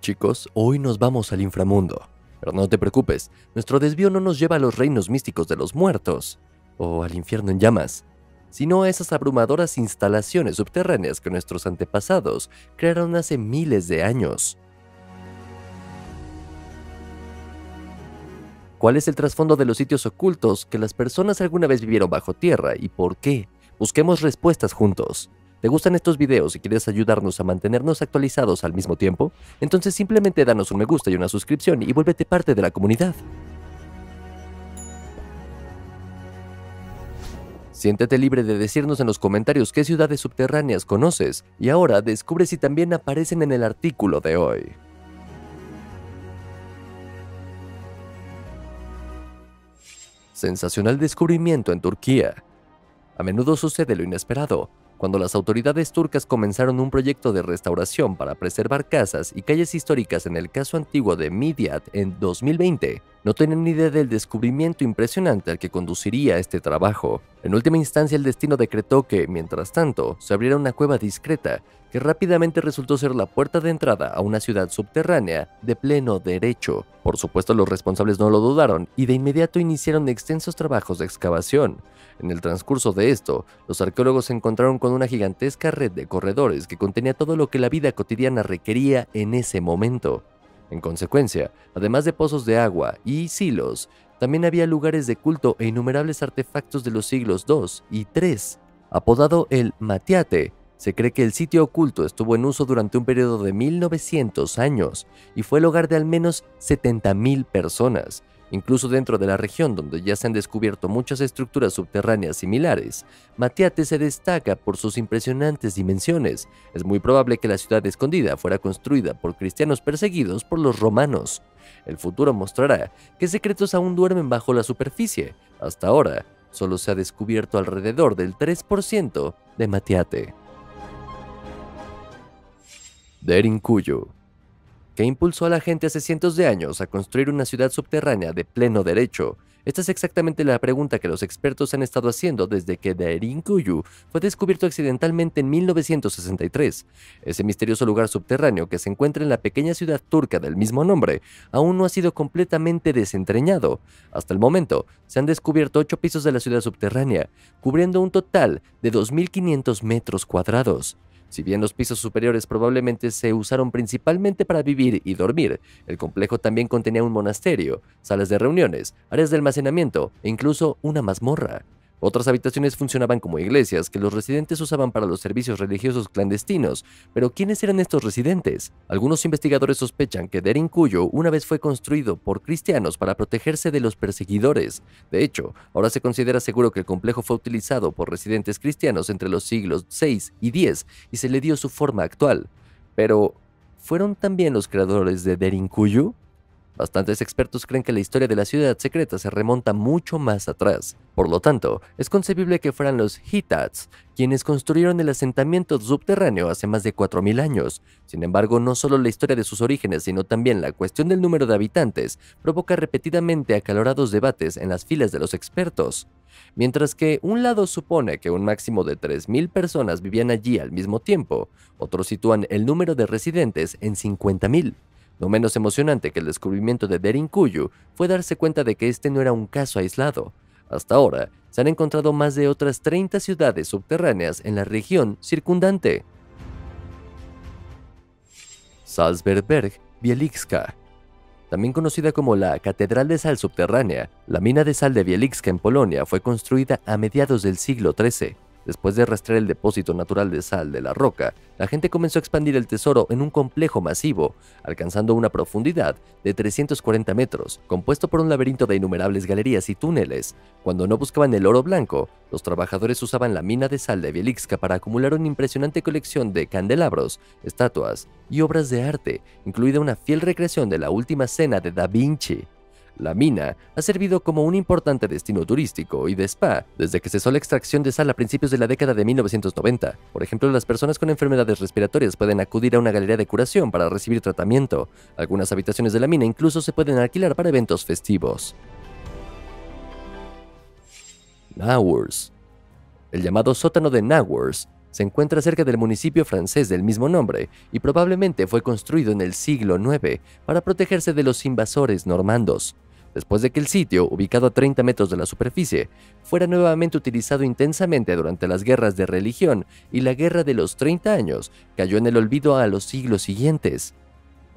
chicos, hoy nos vamos al inframundo. Pero no te preocupes, nuestro desvío no nos lleva a los reinos místicos de los muertos, o al infierno en llamas, sino a esas abrumadoras instalaciones subterráneas que nuestros antepasados crearon hace miles de años. ¿Cuál es el trasfondo de los sitios ocultos que las personas alguna vez vivieron bajo tierra y por qué? Busquemos respuestas juntos. ¿Te gustan estos videos y quieres ayudarnos a mantenernos actualizados al mismo tiempo? Entonces simplemente danos un me gusta y una suscripción y vuélvete parte de la comunidad. Siéntete libre de decirnos en los comentarios qué ciudades subterráneas conoces y ahora descubre si también aparecen en el artículo de hoy. Sensacional descubrimiento en Turquía. A menudo sucede lo inesperado. Cuando las autoridades turcas comenzaron un proyecto de restauración para preservar casas y calles históricas en el caso antiguo de Midyat en 2020, no tenían ni idea del descubrimiento impresionante al que conduciría este trabajo. En última instancia, el destino decretó que, mientras tanto, se abriera una cueva discreta que rápidamente resultó ser la puerta de entrada a una ciudad subterránea de pleno derecho. Por supuesto, los responsables no lo dudaron y de inmediato iniciaron extensos trabajos de excavación. En el transcurso de esto, los arqueólogos se encontraron con una gigantesca red de corredores que contenía todo lo que la vida cotidiana requería en ese momento. En consecuencia, además de pozos de agua y silos, también había lugares de culto e innumerables artefactos de los siglos II y III. Apodado el Matiate, se cree que el sitio oculto estuvo en uso durante un periodo de 1900 años y fue el hogar de al menos 70.000 personas. Incluso dentro de la región donde ya se han descubierto muchas estructuras subterráneas similares, Matiate se destaca por sus impresionantes dimensiones. Es muy probable que la ciudad escondida fuera construida por cristianos perseguidos por los romanos. El futuro mostrará qué secretos aún duermen bajo la superficie. Hasta ahora, solo se ha descubierto alrededor del 3% de Matiate. Derinkuyu. ¿Qué impulsó a la gente hace cientos de años a construir una ciudad subterránea de pleno derecho? Esta es exactamente la pregunta que los expertos han estado haciendo desde que Derinkuyu fue descubierto accidentalmente en 1963. Ese misterioso lugar subterráneo que se encuentra en la pequeña ciudad turca del mismo nombre aún no ha sido completamente desentrañado. Hasta el momento, se han descubierto 8 pisos de la ciudad subterránea, cubriendo un total de 2.500 metros cuadrados. Si bien los pisos superiores probablemente se usaron principalmente para vivir y dormir, el complejo también contenía un monasterio, salas de reuniones, áreas de almacenamiento e incluso una mazmorra. Otras habitaciones funcionaban como iglesias que los residentes usaban para los servicios religiosos clandestinos, pero ¿quiénes eran estos residentes? Algunos investigadores sospechan que Derinkuyu una vez fue construido por cristianos para protegerse de los perseguidores. De hecho, ahora se considera seguro que el complejo fue utilizado por residentes cristianos entre los siglos VI y X y se le dio su forma actual. Pero, ¿fueron también los creadores de Derinkuyu? Bastantes expertos creen que la historia de la ciudad secreta se remonta mucho más atrás. Por lo tanto, es concebible que fueran los Hittites quienes construyeron el asentamiento subterráneo hace más de 4.000 años. Sin embargo, no solo la historia de sus orígenes, sino también la cuestión del número de habitantes provoca repetidamente acalorados debates en las filas de los expertos. Mientras que un lado supone que un máximo de 3.000 personas vivían allí al mismo tiempo, otros sitúan el número de residentes en 50.000. No menos emocionante que el descubrimiento de Derinkuyu fue darse cuenta de que este no era un caso aislado. Hasta ahora, se han encontrado más de otras 30 ciudades subterráneas en la región circundante. Salzberg Wieliczka. También conocida como la Catedral de Sal Subterránea, la mina de sal de Wieliczka en Polonia fue construida a mediados del siglo XIII. Después de rastrear el depósito natural de sal de la roca, la gente comenzó a expandir el tesoro en un complejo masivo, alcanzando una profundidad de 340 metros, compuesto por un laberinto de innumerables galerías y túneles. Cuando no buscaban el oro blanco, los trabajadores usaban la mina de sal de Wieliczka para acumular una impresionante colección de candelabros, estatuas y obras de arte, incluida una fiel recreación de la Última Cena de Da Vinci. La mina ha servido como un importante destino turístico y de spa desde que cesó la extracción de sal a principios de la década de 1990. Por ejemplo, las personas con enfermedades respiratorias pueden acudir a una galería de curación para recibir tratamiento. Algunas habitaciones de la mina incluso se pueden alquilar para eventos festivos. Nawurs. El llamado sótano de Nawurs Se encuentra cerca del municipio francés del mismo nombre y probablemente fue construido en el siglo IX para protegerse de los invasores normandos. Después de que el sitio, ubicado a 30 metros de la superficie, fuera nuevamente utilizado intensamente durante las guerras de religión y la Guerra de los 30 años, cayó en el olvido a los siglos siguientes.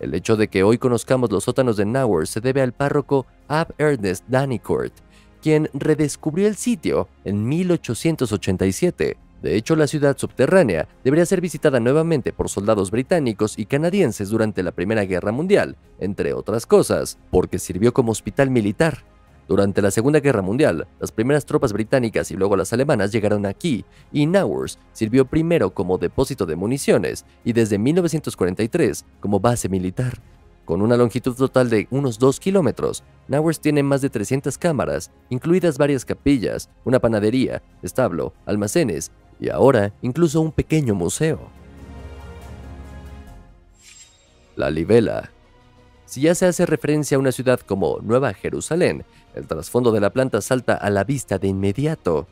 El hecho de que hoy conozcamos los sótanos de Nauwers se debe al párroco Ab Ernest Danicourt, quien redescubrió el sitio en 1887. De hecho, la ciudad subterránea debería ser visitada nuevamente por soldados británicos y canadienses durante la Primera Guerra Mundial, entre otras cosas, porque sirvió como hospital militar. Durante la Segunda Guerra Mundial, las primeras tropas británicas y luego las alemanas llegaron aquí, y Nauwers sirvió primero como depósito de municiones y desde 1943 como base militar. Con una longitud total de unos 2 kilómetros, Nauwers tiene más de 300 cámaras, incluidas varias capillas, una panadería, establo, almacenes y ahora incluso un pequeño museo. La Libela. Si ya se hace referencia a una ciudad como Nueva Jerusalén, el trasfondo de la planta salta a la vista de inmediato.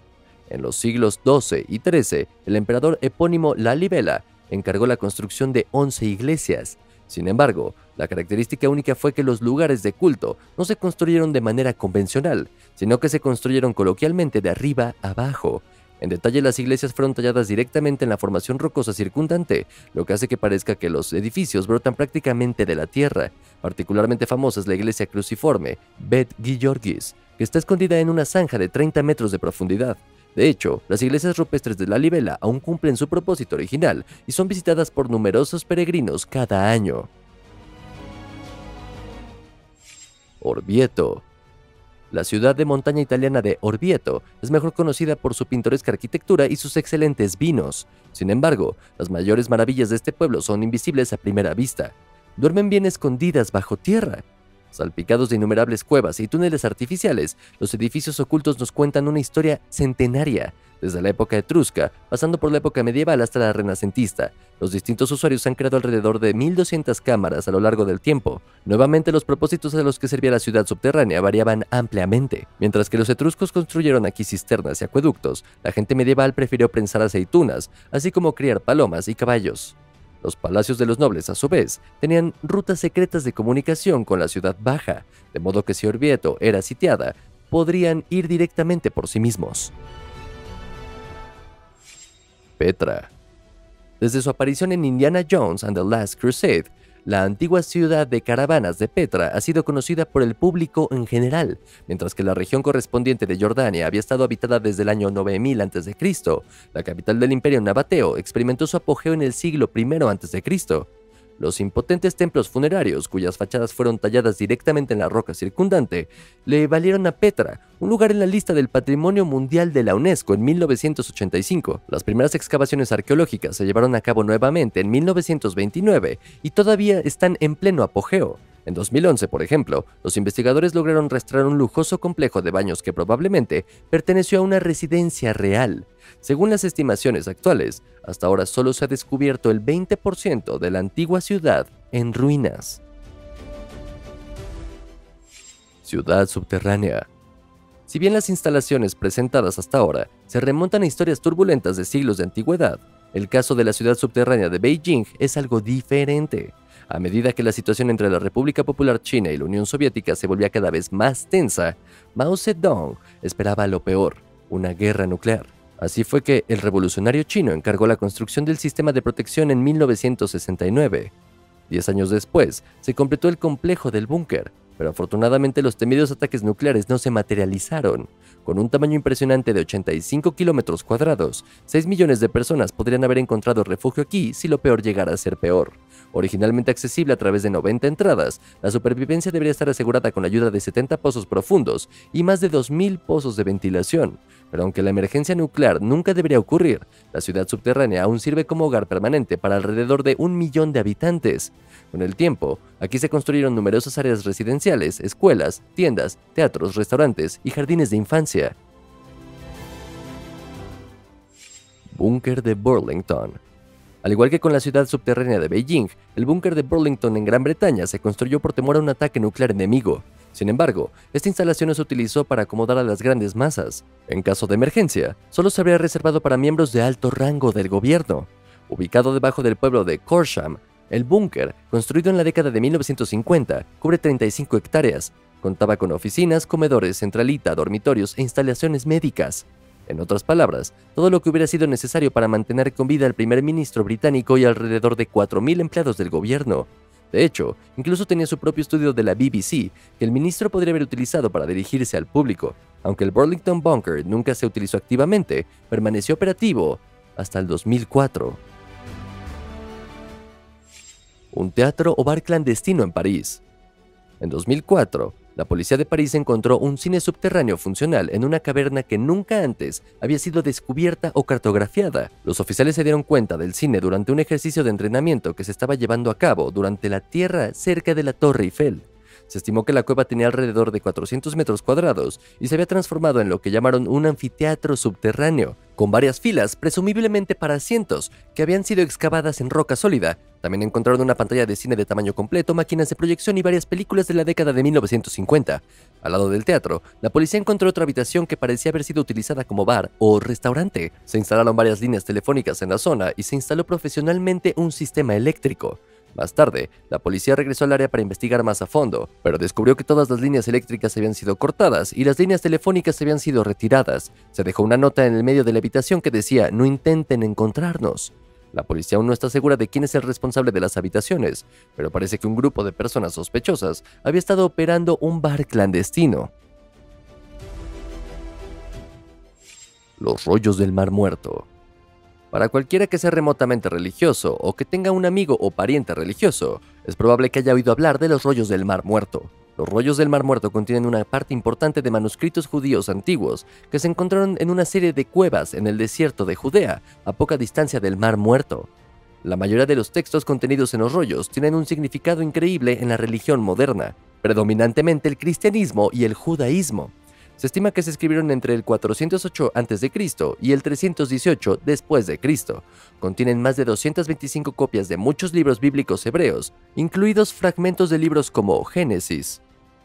En los siglos XII y XIII, el emperador epónimo La Libela encargó la construcción de 11 iglesias. Sin embargo, la característica única fue que los lugares de culto no se construyeron de manera convencional, sino que se construyeron coloquialmente de arriba abajo. En detalle, las iglesias fueron talladas directamente en la formación rocosa circundante, lo que hace que parezca que los edificios brotan prácticamente de la tierra. Particularmente famosa es la iglesia cruciforme Bet Georgis, que está escondida en una zanja de 30 metros de profundidad. De hecho, las iglesias rupestres de La Libela aún cumplen su propósito original y son visitadas por numerosos peregrinos cada año. Orvieto. La ciudad de montaña italiana de Orvieto es mejor conocida por su pintoresca arquitectura y sus excelentes vinos. Sin embargo, las mayores maravillas de este pueblo son invisibles a primera vista. Duermen bien escondidas bajo tierra. Salpicados de innumerables cuevas y túneles artificiales, los edificios ocultos nos cuentan una historia centenaria. Desde la época etrusca, pasando por la época medieval hasta la renacentista, los distintos usuarios han creado alrededor de 1200 cámaras a lo largo del tiempo. Nuevamente, los propósitos a los que servía la ciudad subterránea variaban ampliamente. Mientras que los etruscos construyeron aquí cisternas y acueductos, la gente medieval prefirió prensar aceitunas, así como criar palomas y caballos. Los palacios de los nobles, a su vez, tenían rutas secretas de comunicación con la ciudad baja, de modo que si Orvieto era sitiada, podrían ir directamente por sí mismos. Petra. Desde su aparición en Indiana Jones and the Last Crusade, la antigua ciudad de caravanas de Petra ha sido conocida por el público en general, mientras que la región correspondiente de Jordania había estado habitada desde el año 9000 a.C. La capital del imperio nabateo experimentó su apogeo en el siglo I a.C. Los impotentes templos funerarios, cuyas fachadas fueron talladas directamente en la roca circundante, le valieron a Petra un lugar en la lista del Patrimonio Mundial de la UNESCO en 1985. Las primeras excavaciones arqueológicas se llevaron a cabo nuevamente en 1929 y todavía están en pleno apogeo. En 2011, por ejemplo, los investigadores lograron rastrear un lujoso complejo de baños que probablemente perteneció a una residencia real. Según las estimaciones actuales, hasta ahora solo se ha descubierto el 20% de la antigua ciudad en ruinas. Ciudad subterránea. Si bien las instalaciones presentadas hasta ahora se remontan a historias turbulentas de siglos de antigüedad, el caso de la ciudad subterránea de Beijing es algo diferente. A medida que la situación entre la República Popular China y la Unión Soviética se volvía cada vez más tensa, Mao Zedong esperaba lo peor, una guerra nuclear. Así fue que el revolucionario chino encargó la construcción del sistema de protección en 1969. 10 años después, se completó el complejo del búnker, pero afortunadamente los temidos ataques nucleares no se materializaron. Con un tamaño impresionante de 85 kilómetros cuadrados, 6 millones de personas podrían haber encontrado refugio aquí si lo peor llegara a ser peor. Originalmente accesible a través de 90 entradas, la supervivencia debería estar asegurada con la ayuda de 70 pozos profundos y más de 2000 pozos de ventilación. Pero aunque la emergencia nuclear nunca debería ocurrir, la ciudad subterránea aún sirve como hogar permanente para alrededor de 1 millón de habitantes. Con el tiempo, aquí se construyeron numerosas áreas residenciales, escuelas, tiendas, teatros, restaurantes y jardines de infancia. Búnker de Burlington. Al igual que con la ciudad subterránea de Beijing, el búnker de Burlington en Gran Bretaña se construyó por temor a un ataque nuclear enemigo. Sin embargo, esta instalación no se utilizó para acomodar a las grandes masas. En caso de emergencia, solo se habría reservado para miembros de alto rango del gobierno. Ubicado debajo del pueblo de Corsham, el búnker, construido en la década de 1950, cubre 35 hectáreas. Contaba con oficinas, comedores, centralita, dormitorios e instalaciones médicas. En otras palabras, todo lo que hubiera sido necesario para mantener con vida al primer ministro británico y alrededor de 4.000 empleados del gobierno. De hecho, incluso tenía su propio estudio de la BBC, que el ministro podría haber utilizado para dirigirse al público. Aunque el Burlington Bunker nunca se utilizó activamente, permaneció operativo hasta el 2004. Un teatro o bar clandestino en París. En 2004, la policía de París encontró un cine subterráneo funcional en una caverna que nunca antes había sido descubierta o cartografiada. Los oficiales se dieron cuenta del cine durante un ejercicio de entrenamiento que se estaba llevando a cabo durante la tierra cerca de la Torre Eiffel. Se estimó que la cueva tenía alrededor de 400 metros cuadrados y se había transformado en lo que llamaron un anfiteatro subterráneo, con varias filas, presumiblemente para asientos, que habían sido excavadas en roca sólida. También encontraron una pantalla de cine de tamaño completo, máquinas de proyección y varias películas de la década de 1950. Al lado del teatro, la policía encontró otra habitación que parecía haber sido utilizada como bar o restaurante. Se instalaron varias líneas telefónicas en la zona y se instaló profesionalmente un sistema eléctrico. Más tarde, la policía regresó al área para investigar más a fondo, pero descubrió que todas las líneas eléctricas habían sido cortadas y las líneas telefónicas habían sido retiradas. Se dejó una nota en el medio de la habitación que decía: "No intenten encontrarnos". La policía aún no está segura de quién es el responsable de las habitaciones, pero parece que un grupo de personas sospechosas había estado operando un bar clandestino. Los rollos del Mar Muerto. Para cualquiera que sea remotamente religioso o que tenga un amigo o pariente religioso, es probable que haya oído hablar de los rollos del Mar Muerto. Los rollos del Mar Muerto contienen una parte importante de manuscritos judíos antiguos que se encontraron en una serie de cuevas en el desierto de Judea, a poca distancia del Mar Muerto. La mayoría de los textos contenidos en los rollos tienen un significado increíble en la religión moderna, predominantemente el cristianismo y el judaísmo. Se estima que se escribieron entre el 408 a.C. y el 318 después de Cristo. Contienen más de 225 copias de muchos libros bíblicos hebreos, incluidos fragmentos de libros como Génesis,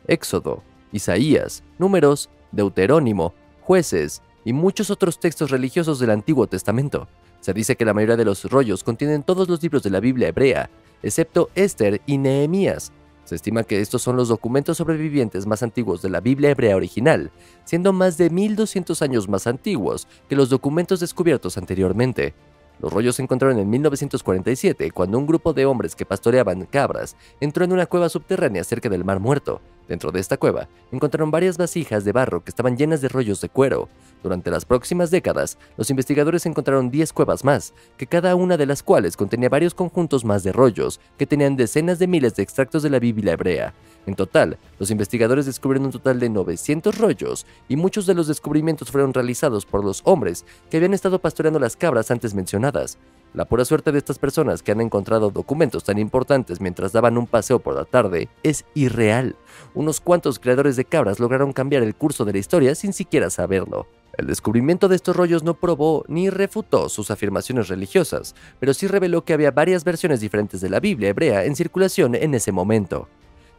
Éxodo, Isaías, Números, Deuterónimo, Jueces y muchos otros textos religiosos del Antiguo Testamento. Se dice que la mayoría de los rollos contienen todos los libros de la Biblia hebrea, excepto Esther y Nehemías. Se estima que estos son los documentos sobrevivientes más antiguos de la Biblia hebrea original, siendo más de 1200 años más antiguos que los documentos descubiertos anteriormente. Los rollos se encontraron en 1947, cuando un grupo de hombres que pastoreaban cabras entró en una cueva subterránea cerca del Mar Muerto. Dentro de esta cueva, encontraron varias vasijas de barro que estaban llenas de rollos de cuero. Durante las próximas décadas, los investigadores encontraron 10 cuevas más, que cada una de las cuales contenía varios conjuntos más de rollos, que tenían decenas de miles de extractos de la Biblia hebrea. En total, los investigadores descubrieron un total de 900 rollos, y muchos de los descubrimientos fueron realizados por los hombres que habían estado pastoreando las cabras antes mencionadas. La pura suerte de estas personas que han encontrado documentos tan importantes mientras daban un paseo por la tarde es irreal. Unos cuantos creadores de cabras lograron cambiar el curso de la historia sin siquiera saberlo. El descubrimiento de estos rollos no probó ni refutó sus afirmaciones religiosas, pero sí reveló que había varias versiones diferentes de la Biblia hebrea en circulación en ese momento.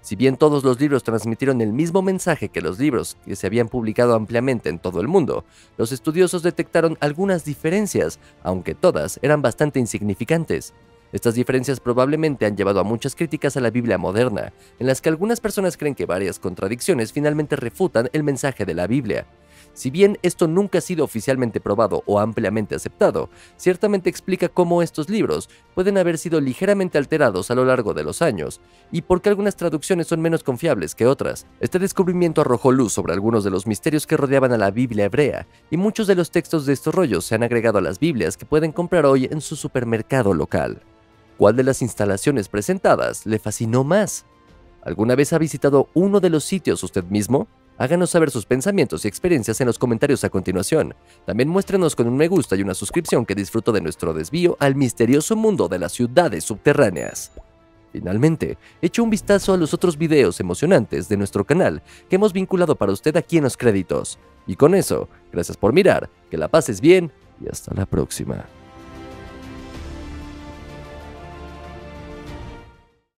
Si bien todos los libros transmitieron el mismo mensaje que los libros que se habían publicado ampliamente en todo el mundo, los estudiosos detectaron algunas diferencias, aunque todas eran bastante insignificantes. Estas diferencias probablemente han llevado a muchas críticas a la Biblia moderna, en las que algunas personas creen que varias contradicciones finalmente refutan el mensaje de la Biblia. Si bien esto nunca ha sido oficialmente probado o ampliamente aceptado, ciertamente explica cómo estos libros pueden haber sido ligeramente alterados a lo largo de los años, y por qué algunas traducciones son menos confiables que otras. Este descubrimiento arrojó luz sobre algunos de los misterios que rodeaban a la Biblia hebrea, y muchos de los textos de estos rollos se han agregado a las Biblias que pueden comprar hoy en su supermercado local. ¿Cuál de las instalaciones presentadas le fascinó más? ¿Alguna vez ha visitado uno de los sitios usted mismo? Háganos saber sus pensamientos y experiencias en los comentarios a continuación. También muéstrenos con un me gusta y una suscripción que disfrutó de nuestro desvío al misterioso mundo de las ciudades subterráneas. Finalmente, eche un vistazo a los otros videos emocionantes de nuestro canal que hemos vinculado para usted aquí en los créditos. Y con eso, gracias por mirar, que la pases bien y hasta la próxima.